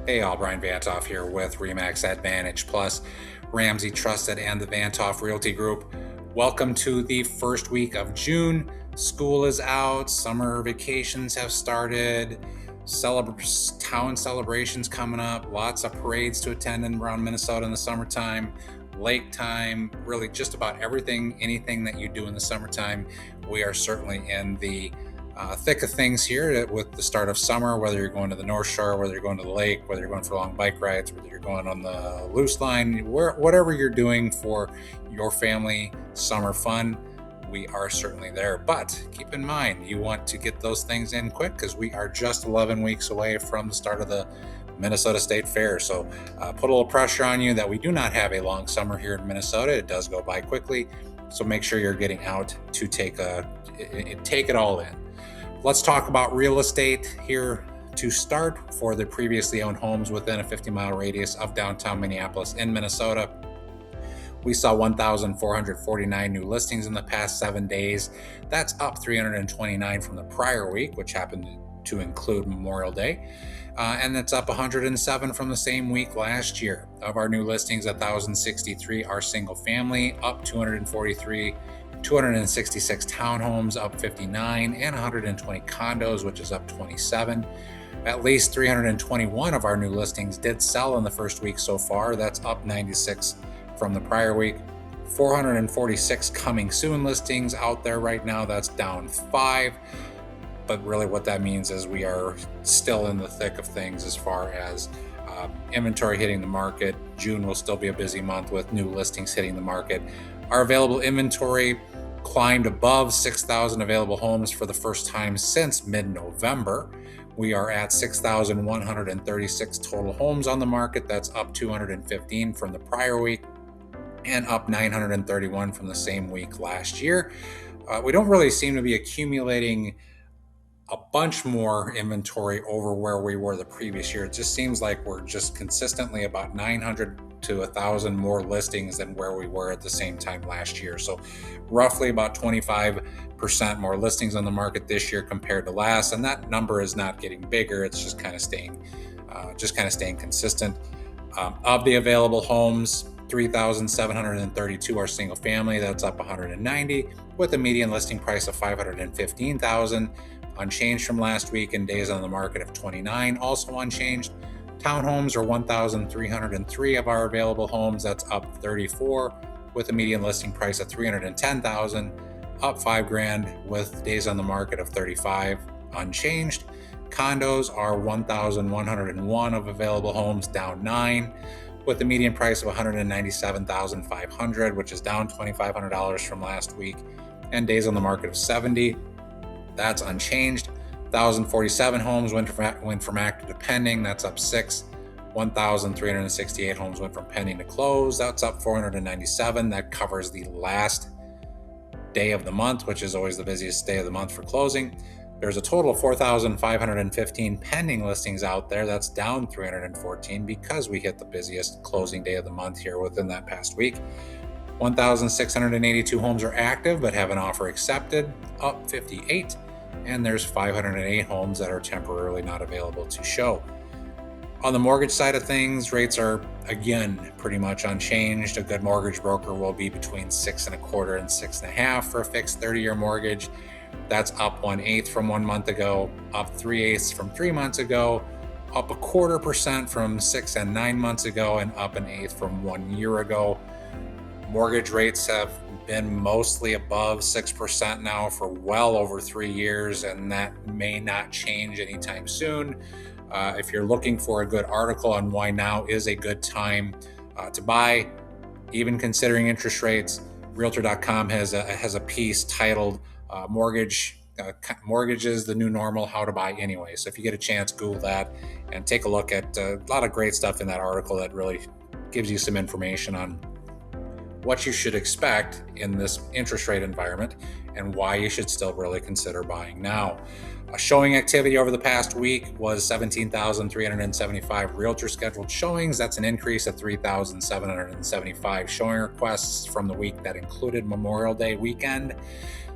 Hey all, Bryan VantHof here with Remax Advantage Plus, Ramsey Trusted, and the VantHof Realty Group. Welcome to the first week of June. School is out, summer vacations have started, town celebrations coming up, lots of parades to attend around Minnesota in the summertime, lake time, really just about anything that you do in the summertime. We are certainly in the thick of things here with the start of summer, whether you're going to the North Shore, whether you're going to the lake, whether you're going for long bike rides, whether you're going on the loose line, whatever you're doing for your family summer fun, we are certainly there. But keep in mind, you want to get those things in quick because we are just 11 weeks away from the start of the Minnesota State Fair. So put a little pressure on you that we do not have a long summer here in Minnesota. It does go by quickly. So make sure you're getting out to take it all in. Let's talk about real estate here to start for the previously owned homes within a 50-mile radius of downtown Minneapolis in Minnesota. We saw 1,449 new listings in the past 7 days. That's up 329 from the prior week, which happened to include Memorial Day. And that's up 107 from the same week last year. Of our new listings, 1,063 are single family, up 243, 266 townhomes, up 59, and 120 condos, which is up 27. At least 321 of our new listings did sell in the first week so far. That's up 96 from the prior week. 446 coming soon listings out there right now. That's down 5. But really what that means is we are still in the thick of things as far as inventory hitting the market. June will still be a busy month with new listings hitting the market. Our available inventory climbed above 6,000 available homes for the first time since mid-November. We are at 6,136 total homes on the market. That's up 215 from the prior week and up 931 from the same week last year. We don't really seem to be accumulating a bunch more inventory over where we were the previous year. It just seems like we're just consistently about 900 to 1,000 more listings than where we were at the same time last year. So roughly about 25% more listings on the market this year compared to last. And that number is not getting bigger. It's just kind of staying consistent. Of the available homes, 3,732 are single family. That's up 190 with a median listing price of $515,000. Unchanged from last week, and days on the market of 29, also unchanged. Townhomes are 1,303 of our available homes. That's up 34 with a median listing price of $310,000, up $5,000 with days on the market of 35, unchanged. Condos are 1,101 of available homes, down 9 with a median price of $197,500, which is down $2,500 from last week, and days on the market of 70. That's unchanged. 1,047 homes went from active to pending. That's up 6. 1,368 homes went from pending to close. That's up 497. That covers the last day of the month, which is always the busiest day of the month for closing. There's a total of 4,515 pending listings out there. That's down 314 because we hit the busiest closing day of the month here within that past week. 1,682 homes are active but have an offer accepted, up 58, and there's 508 homes that are temporarily not available to show. On the mortgage side of things, rates are again pretty much unchanged. A good mortgage broker will be between 6.25% and 6.5% for a fixed 30-year mortgage. That's up 1/8 from 1 month ago, up 3/8 from 3 months ago, up 0.25% from 6 and 9 months ago, and up 1/8 from 1 year ago. Mortgage rates have been mostly above 6% now for well over 3 years, and that may not change anytime soon. If you're looking for a good article on why now is a good time to buy, even considering interest rates, Realtor.com has a piece titled "Mortgages: The New Normal: How to Buy Anyway." So if you get a chance, Google that and take a look at a lot of great stuff in that article that really gives you some information on what you should expect in this interest rate environment and why you should still really consider buying now. Showing activity over the past week was 17,375 realtor scheduled showings. That's an increase of 3,775 showing requests from the week that included Memorial Day weekend.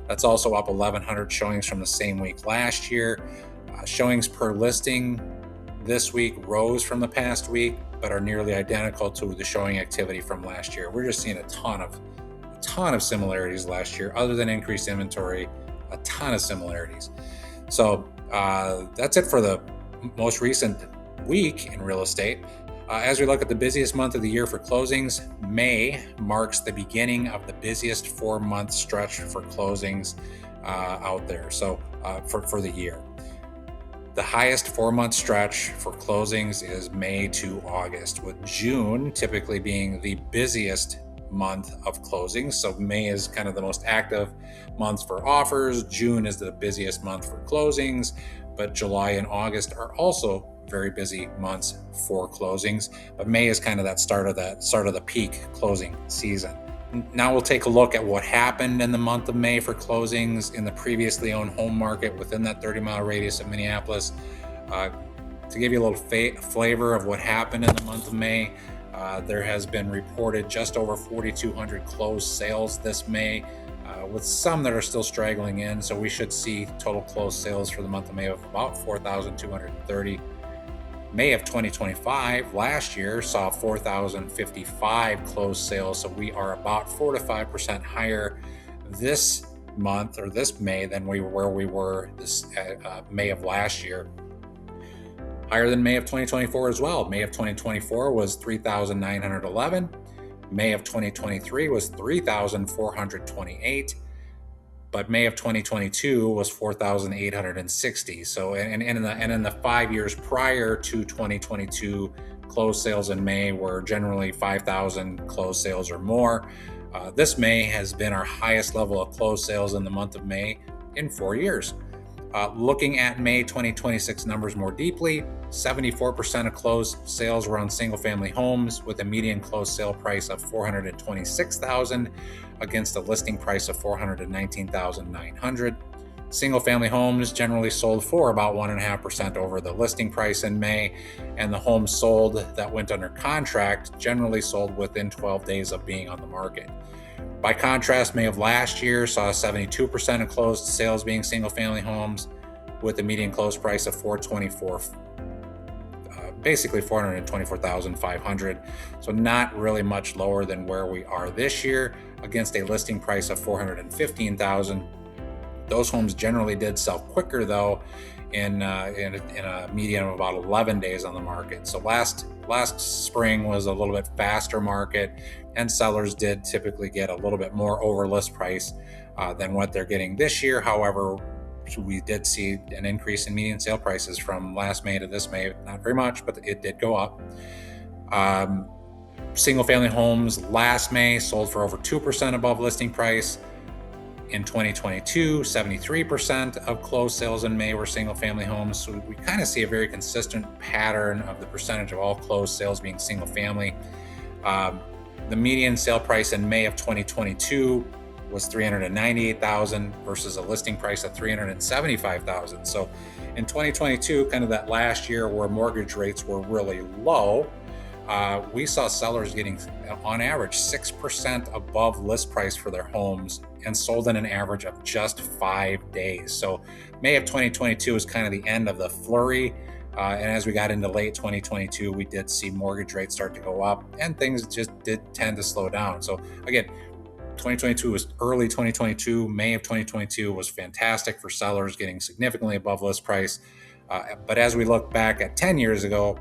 That's also up 1,100 showings from the same week last year. Showings per listing this week rose from the past week, but are nearly identical to the showing activity from last year. We're just seeing a ton of similarities last year, other than increased inventory, a ton of similarities. So that's it for the most recent week in real estate. As we look at the busiest month of the year for closings, May marks the beginning of the busiest 4-month stretch for closings out there. So for the year, the highest 4-month stretch for closings is May to August, with June typically being the busiest month of closings. So May is kind of the most active month for offers. June is the busiest month for closings, but July and August are also very busy months for closings. But May is kind of that start of the peak closing season. Now we'll take a look at what happened in the month of May for closings in the previously owned home market within that 30-mile radius of Minneapolis. To give you a little flavor of what happened in the month of May, there has been reported just over 4,200 closed sales this May, with some that are still straggling in. So we should see total closed sales for the month of May of about 4,230. May of 2025, last year, saw 4,055 closed sales. So we are about 4 to 5% higher this month or this May than we were this May of last year. Higher than May of 2024 as well. May of 2024 was 3,911. May of 2023 was 3,428. But May of 2022 was 4,860. So, and in the 5 years prior to 2022, closed sales in May were generally 5,000 closed sales or more. This May has been our highest level of closed sales in the month of May in 4 years. Looking at May 2026 numbers more deeply, 74% of closed sales were on single-family homes with a median closed sale price of $426,000 against a listing price of $419,900. Single-family homes generally sold for about 1.5% over the listing price in May, and the homes sold that went under contract generally sold within 12 days of being on the market. By contrast, May of last year saw 72% of closed sales being single-family homes with a median close price of basically $424,500. So not really much lower than where we are this year against a listing price of $415,000. Those homes generally did sell quicker though, in a median of about 11 days on the market. So last spring was a little bit faster market, and sellers did typically get a little bit more over list price than what they're getting this year. However, we did see an increase in median sale prices from last May to this May. Not very much, but it did go up. Single family homes last May sold for over 2% above listing price. In 2022, 73% of closed sales in May were single-family homes. So we kind of see a very consistent pattern of the percentage of all closed sales being single-family. The median sale price in May of 2022 was $398,000 versus a listing price of $375,000. So in 2022, kind of that last year where mortgage rates were really low, we saw sellers getting on average 6% above list price for their homes and sold in an average of just 5 days. So May of 2022 was kind of the end of the flurry. And as we got into late 2022, we did see mortgage rates start to go up and things just did tend to slow down. So again, 2022 was early 2022. May of 2022 was fantastic for sellers getting significantly above list price. But as we look back at 10 years ago,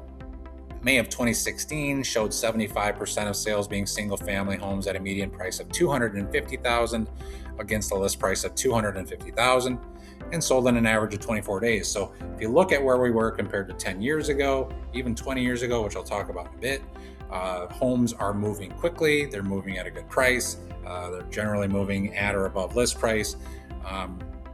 May of 2016 showed 75% of sales being single-family homes at a median price of $250,000 against a list price of $250,000 and sold in an average of 24 days. So if you look at where we were compared to 10 years ago, even 20 years ago, which I'll talk about in a bit, homes are moving quickly. They're moving at a good price. They're generally moving at or above list price.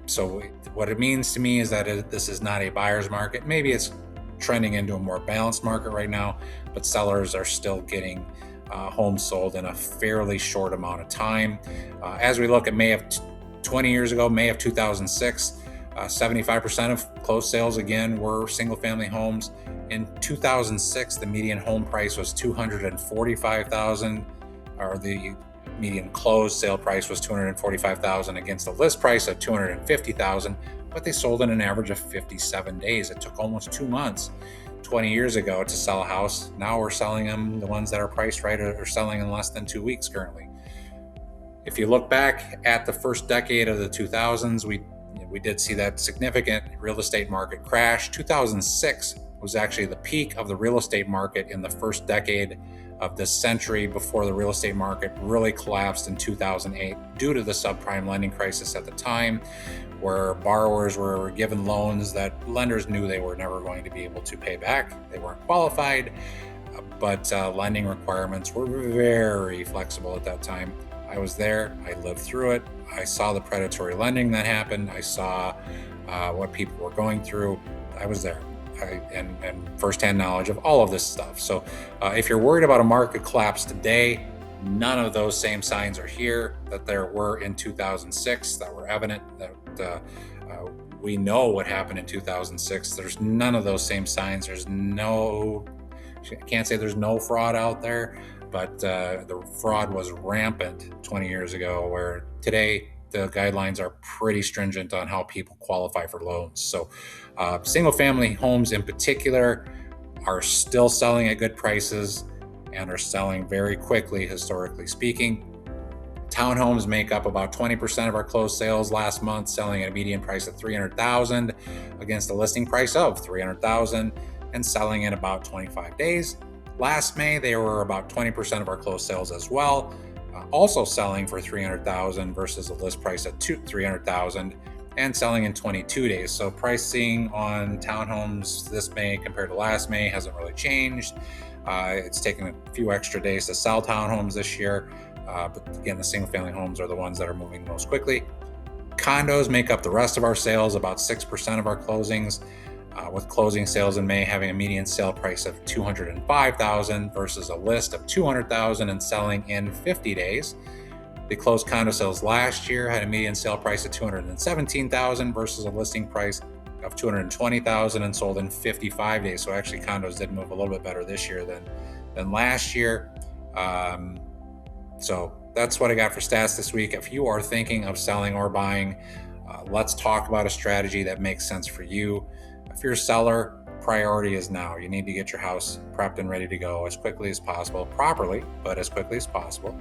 So what it means to me is that this is not a buyer's market. Maybe it's trending into a more balanced market right now, but sellers are still getting homes sold in a fairly short amount of time. As we look at May of 20 years ago, May of 2006, 75% of closed sales again were single family homes. In 2006, the median home price was $245,000, or the median closed sale price was $245,000 against a list price of $250,000. But they sold in an average of 57 days. It took almost 2 months. 20 years ago to sell a house. Now we're selling them, the ones that are priced right are selling in less than 2 weeks currently. If you look back at the first decade of the 2000s, we did see that significant real estate market crash. 2006 was actually the peak of the real estate market in the first decade of this century, before the real estate market really collapsed in 2008 due to the subprime lending crisis at the time, where borrowers were given loans that lenders knew they were never going to be able to pay back. They weren't qualified, but lending requirements were very flexible at that time. I was there. I lived through it. I saw the predatory lending that happened. I saw what people were going through. I was there. And firsthand knowledge of all of this stuff. So if you're worried about a market collapse today, none of those same signs are here that there were in 2006 that were evident. That we know what happened in 2006. There's none of those same signs. I can't say there's no fraud out there, but the fraud was rampant 20 years ago, where today the guidelines are pretty stringent on how people qualify for loans. So single family homes in particular are still selling at good prices and are selling very quickly, historically speaking. Townhomes make up about 20% of our closed sales last month, selling at a median price of $300,000 against a listing price of $300,000 and selling in about 25 days. Last May, they were about 20% of our closed sales as well, also selling for $300,000 versus a list price at $300,000 and selling in 22 days. So pricing on townhomes this May compared to last May hasn't really changed. It's taken a few extra days to sell townhomes this year, but again, the single family homes are the ones that are moving most quickly. Condos make up the rest of our sales, about 6% of our closings, with closing sales in May having a median sale price of $205,000 versus a list of $200,000 and selling in 50 days. The closed condo sales last year had a median sale price of $217,000 versus a listing price of $220,000 and sold in 55 days. So actually condos did move a little bit better this year than last year. So that's what I got for stats this week. If you are thinking of selling or buying, let's talk about a strategy that makes sense for you. If you're a seller, priority is now. You need to get your house prepped and ready to go as quickly as possible, properly, but as quickly as possible.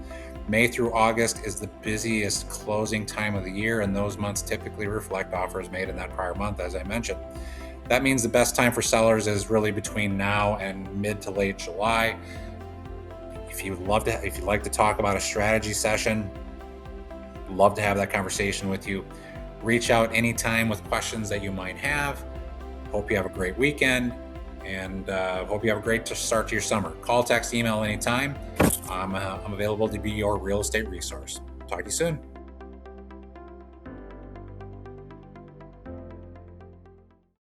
May through August is the busiest closing time of the year, and those months typically reflect offers made in that prior month, as I mentioned. That means the best time for sellers is really between now and mid to late July. If you'd like to talk about a strategy session, love to have that conversation with you. Reach out anytime with questions that you might have. Hope you have a great weekend, and hope you have a great start to your summer. Call, text, email anytime. I'm available to be your real estate resource. Talk to you soon.